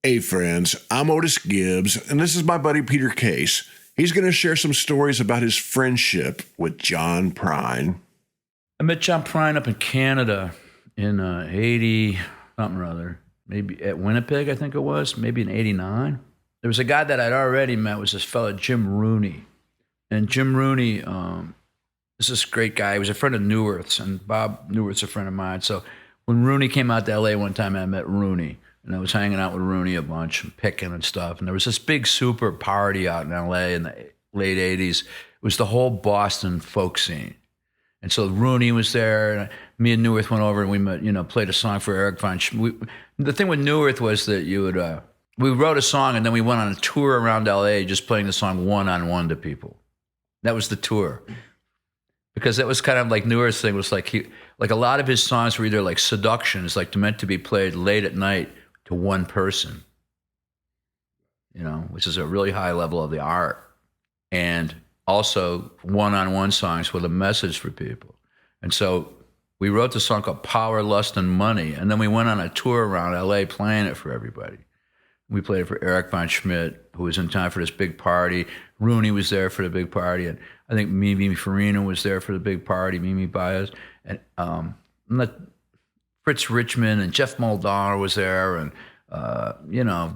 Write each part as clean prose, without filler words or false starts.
Hey friends, I'm Otis Gibbs, and this is my buddy Peter Case. He's going to share some stories about his friendship with John Prine. I met John Prine up in Canada in 80 something or other, maybe at Winnipeg, I think it was, maybe in 89. There was a guy that I'd already met, was this fellow Jim Rooney. And Jim Rooney is this great guy. He was a friend of Neuwirth's, and Bob Neuwirth's a friend of mine. So when Rooney came out to LA one time, I met Rooney. And I was hanging out with Rooney a bunch, and picking and stuff. And there was this big super party out in LA in the late 80s. It was the whole Boston folk scene. And so Rooney was there, and me and Neuwirth went over and we met, played a song for Eric Von Schmidt. The thing with Neuwirth was that we wrote a song and then we went on a tour around LA just playing the song one-on-one to people. That was the tour. Because that was kind of like Neuwirth's thing, was like a lot of his songs were either like seductions, like meant to be played late at night to one person, which is a really high level of the art. And also one-on-one songs with a message for people. And so we wrote the song called Power, Lust, and Money. And then we went on a tour around LA playing it for everybody. We played it for Eric Von Schmidt, who was in town for this big party. Rooney was there for the big party. And I think Mimi Farina was there for the big party, Mimi Baez. And Fritz Richmond and Jeff Muldaur was there. And,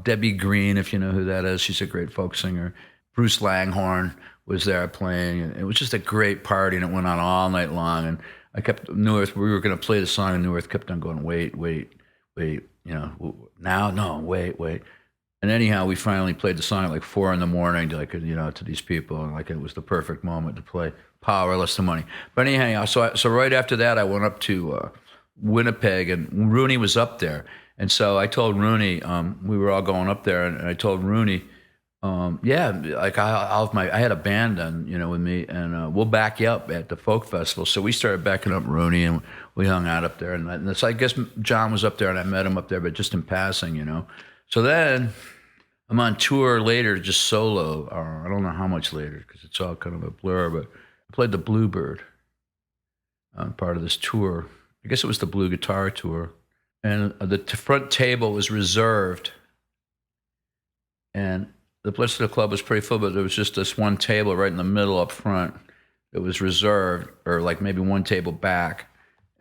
Debbie Green, if you know who that is. She's a great folk singer. Bruce Langhorne was there playing. And it was just a great party, and it went on all night long. And I kept, Neuwirth, we were going to play the song, and Neuwirth kept on going, wait, now, no, wait. And anyhow, we finally played the song at like 4 a.m. to these people, and like it was the perfect moment to play Power, Less Than Money. But anyhow, so right after that, I went up to Winnipeg, and Rooney was up there. And so I told Rooney, we were all going up there, and I told Rooney, I had a band on, with me, and we'll back you up at the folk festival. So we started backing up Rooney, and we hung out up there. And so I guess John was up there, and I met him up there, but just in passing, So then I'm on tour later, just solo, or I don't know how much later, because it's all kind of a blur, but I played the Bluebird on part of this tour. I guess it was the Blue Guitar Tour. And the front table was reserved, and the rest of the club was pretty full, but there was just this one table right in the middle up front that was reserved, or like maybe one table back,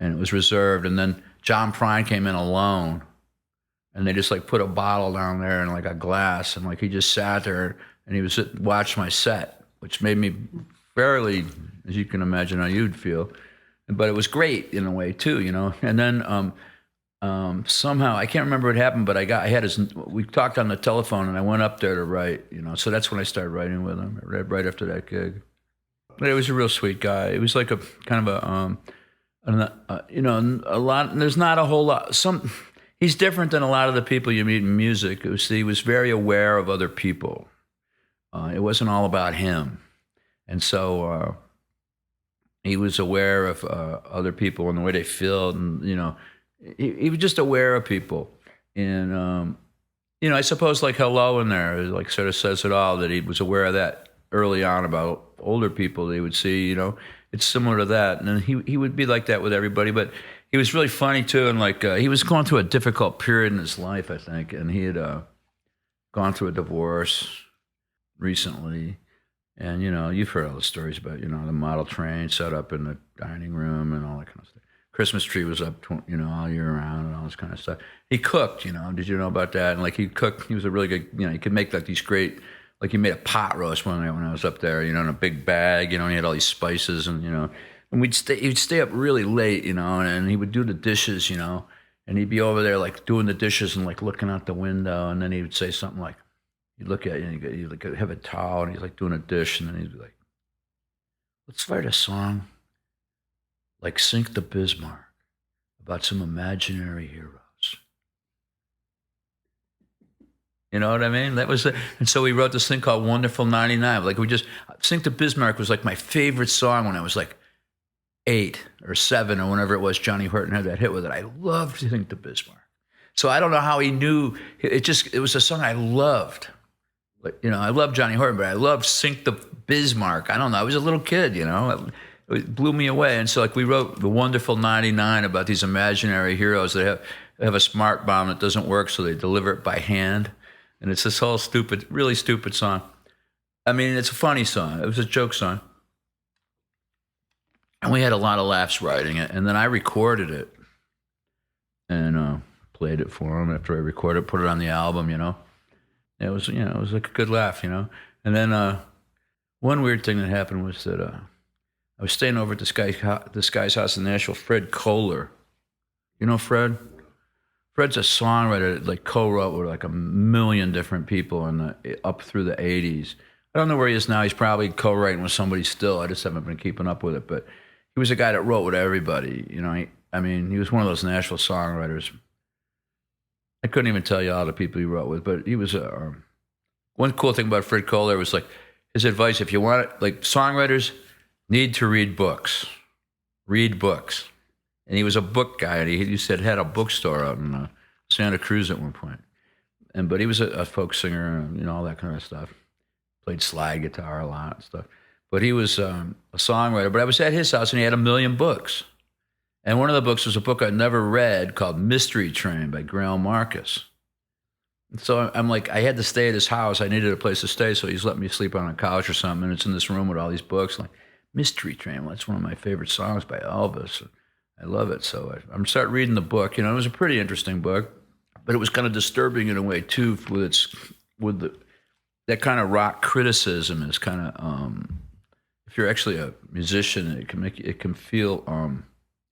and it was reserved. And then John Prine came in alone, and they just like put a bottle down there and like a glass, and like he just sat there and he watched my set, which made me fairly, as you can imagine how you'd feel, but it was great in a way too, And then somehow, I can't remember what happened, but we talked on the telephone, and I went up there to write, So that's when I started writing with him, right after that gig. But he was a real sweet guy. It was like a kind of a lot, there's not a whole lot, he's different than a lot of the people you meet in music. He was very aware of other people. It wasn't all about him. And so he was aware of other people and the way they feel, and, he was just aware of people. And, I suppose like Hello in there, like sort of says it all, that he was aware of that early on about older people that he would see, It's similar to that. And then he would be like that with everybody. But he was really funny, too. And like he was going through a difficult period in his life, I think. And he had gone through a divorce recently. And, you've heard all the stories about, the model train set up in the dining room and all that kind of stuff. Christmas tree was up, all year round and all this kind of stuff. He cooked, did you know about that? And like he cooked, he was a really good, he could make like these great, like he made a pot roast one night when I was up there, in a big bag, and he had all these spices and, and he'd stay up really late, and he would do the dishes, and he'd be over there like doing the dishes and like looking out the window, and then he would say something like, you'd look at you and he'd like have a towel, and he's like doing a dish, and then he'd be like, let's write a song like Sink the Bismarck, about some imaginary heroes. You know what I mean? That was it. And so we wrote this thing called Wonderful 99. Like Sink the Bismarck was like my favorite song when I was like 8 or 7 or whenever it was Johnny Horton had that hit with it. I loved Sink the Bismarck. So I don't know how he knew. It was a song I loved. Like, I loved Johnny Horton, but I loved Sink the Bismarck. I don't know. I was a little kid, It blew me away. And so like we wrote the Wonderful 99 about these imaginary heroes that have, have a smart bomb that doesn't work, so they deliver it by hand. And it's this whole stupid, really stupid song. I mean, it's a funny song. It was a joke song. And we had a lot of laughs writing it. And then I recorded it and played it for him after I recorded it, put it on the album, you know. It was, you know, it was like a good laugh, you know. And then one weird thing that happened was that I was staying over at this guy's house in Nashville, Fred Kohler. You know Fred? Fred's a songwriter that like co-wrote with like a million different people up through the 80s. I don't know where he is now. He's probably co-writing with somebody still. I just haven't been keeping up with it. But he was a guy that wrote with everybody. You know, he was one of those Nashville songwriters. I couldn't even tell you all the people he wrote with, but he was one cool thing about Fred Kohler was like his advice, if you want it, like songwriters need to read books. Read books. And he was a book guy, and he said had a bookstore out in Santa Cruz at one point. But he was a folk singer and, you know, all that kind of stuff. Played slide guitar a lot and stuff. But he was a songwriter. But I was at his house, and he had a million books. And one of the books was a book I never read called Mystery Train by Grail Marcus. And so I'm like, I had to stay at his house. I needed a place to stay, so he's let me sleep on a couch or something. And it's in this room with all these books. Like, Mystery Train, well, that's one of my favorite songs by Elvis. I love it. So I'm starting reading the book. You know, it was a pretty interesting book, but it was kind of disturbing in a way too. That kind of rock criticism is kind of if you're actually a musician, it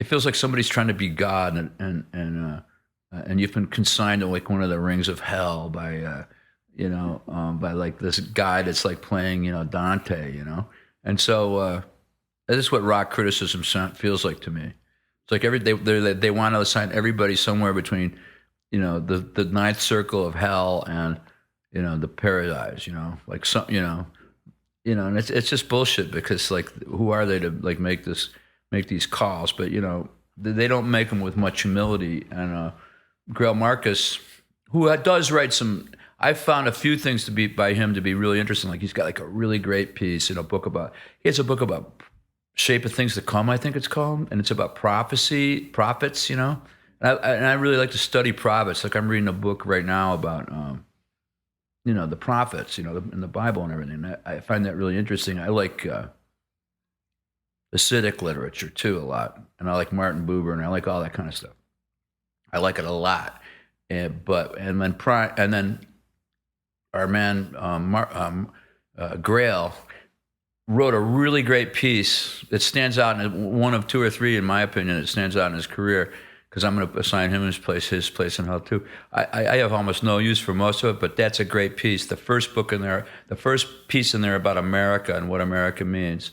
feels like somebody's trying to be God and you've been consigned to like one of the rings of hell by by like this guy that's like playing, you know, Dante, you know, and so this is what rock criticism feels like to me. It's like they want to assign everybody somewhere between, you know, the ninth circle of hell and, you know, the paradise, you know, like some, you know, and it's just bullshit because like who are they to like make these calls? But you know, they don't make them with much humility. And Grail Marcus, who does write some, I found a few things by him to be really interesting. Like he's got like a really great piece in he has a book about Shape of Things to Come, I think it's called, and it's about prophets, you know. And I really like to study prophets. Like I'm reading a book right now about, you know, the prophets, you know, in the Bible and everything. I find that really interesting. I like Hasidic literature too a lot, and I like Martin Buber, and I like all that kind of stuff. I like it a lot. And then our man Grail wrote a really great piece that stands out in one of two or three, in my opinion, that stands out in his career, because I'm going to assign him his place in hell too. I have almost no use for most of it, but that's a great piece. The first piece in there about America and what America means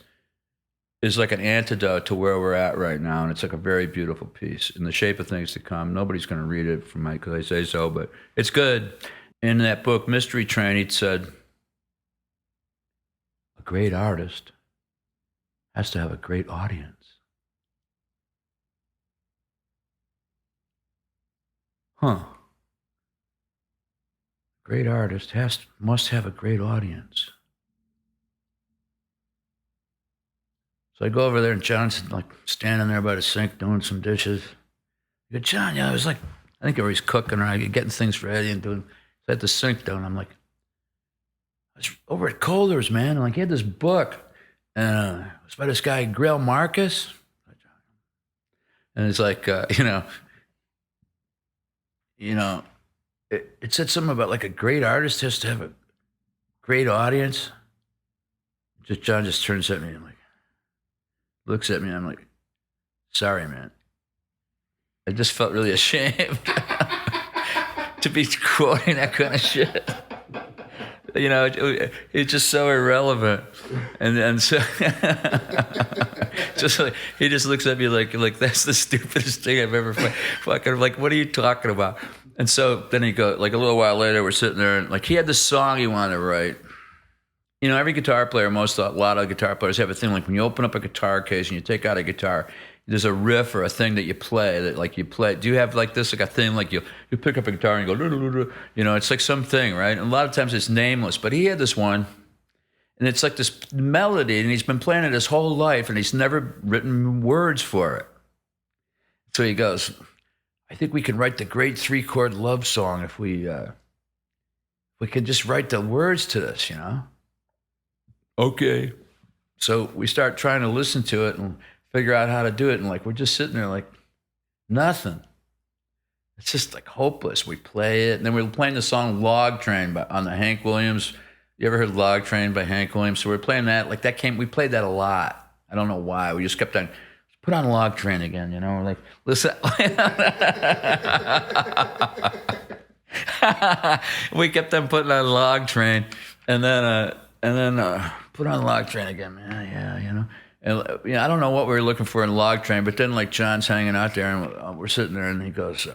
is like an antidote to where we're at right now, and it's like a very beautiful piece. In the Shape of Things to Come, nobody's going to read it from me because I say so, but it's good. In that book, Mystery Train, he said, a great artist has to have a great audience. Huh. Great artist must have a great audience. So I go over there, and John's like standing there by the sink doing some dishes. I go, John, yeah, I was like, I think he's cooking or getting things ready and doing at the sink down. I'm like, I was over at Kohler's, man. And like he had this book, and it was by this guy Grail Marcus, and it's like, it said something about like a great artist has to have a great audience. John just turns at me and like looks at me, and I'm like, sorry, man. I just felt really ashamed to be quoting that kind of shit. You know, it's just so irrelevant, and so just like he just looks at me like that's the stupidest thing I've ever fucking like. What are you talking about? And so then he goes, like a little while later, we're sitting there, and like he had this song he wanted to write. You know, every guitar player, a lot of guitar players have a thing like when you open up a guitar case and you take out a guitar, there's a riff or a thing that you play that like you play. Do you have like this, like a thing like you pick up a guitar and you go, you know, it's like something, right? And a lot of times it's nameless, but he had this one, and it's like this melody, and he's been playing it his whole life, and he's never written words for it. So he goes, I think we can write the great 3-chord love song if we could just write the words to this, you know? Okay. So we start trying to listen to it and figure out how to do it. And like, we're just sitting there like, nothing. It's just like hopeless. We play it. And then we were playing the song Log Train on the Hank Williams. You ever heard Log Train by Hank Williams? So we're playing that. Like we played that a lot. I don't know why. We just kept on, put on Log Train again, you know? We're like, listen. We kept on putting on Log Train. And then put on Log Train again, man. Yeah, you know. And I don't know what we were looking for in Log Train, but then like John's hanging out there and we're sitting there and he goes,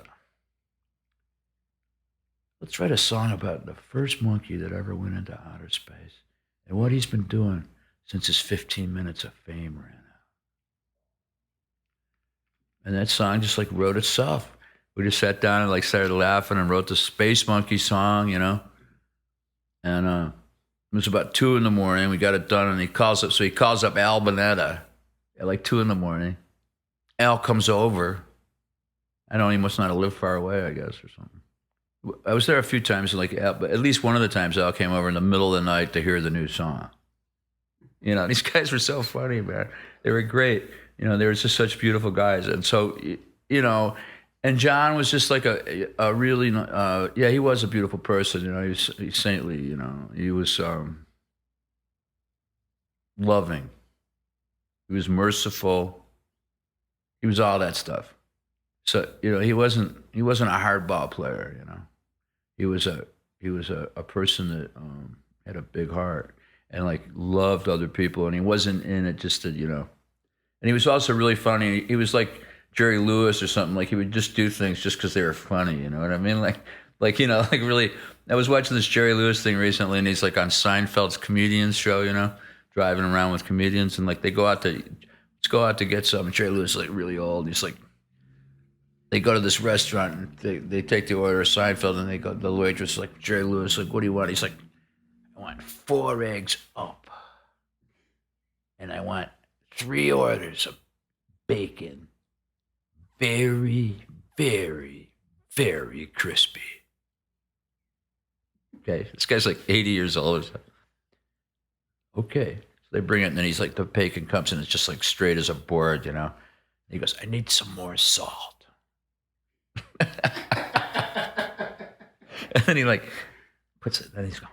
let's write a song about the first monkey that ever went into outer space and what he's been doing since his 15 minutes of fame ran out. And that song just like wrote itself. We just sat down and like started laughing and wrote the Space Monkey song, you know. And it was about 2 a.m. We got it done, and he calls up Al Bonetta at like 2 a.m. Al comes over. He must not have lived far away, I guess, or something. I was there a few times, but at least one of the times Al came over in the middle of the night to hear the new song. You know, these guys were so funny, man. They were great. You know, they were just such beautiful guys. And so, you know, and John was just like a really, he was a beautiful person. You know, he's saintly, you know. He was loving. He was merciful. He was all that stuff. So, you know, he wasn't a hardball player, you know. He was a person that had a big heart and like loved other people, and he wasn't in it just to, you know. And he was also really funny. He was like Jerry Lewis or something. Like he would just do things just because they were funny, you know what I mean? Like you know, like really. I was watching this Jerry Lewis thing recently, and he's like on Seinfeld's comedians show, you know, driving around with comedians, and like let's go out to get some. Jerry Lewis is like really old. He's like. They go to this restaurant and they take the order of Seinfeld and the waitress is like, Jerry Lewis, like, what do you want? He's like, I want 4 eggs up. And I want 3 orders of bacon. Very, very, very crispy. Okay, this guy's like 80 years old. Okay. So they bring it and then he's like, the bacon comes and it's just like straight as a board, you know. And he goes, I need some more salt. And then he like puts it, then he's going.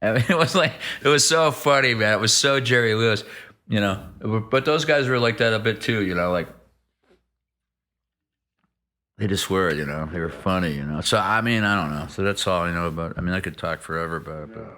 I mean, it was so funny, man. It was so Jerry Lewis, you know. But those guys were like that a bit too, you know, like they just were, you know, they were funny, you know. So I mean, I don't know. So that's all I know about. I mean, I could talk forever about it. But.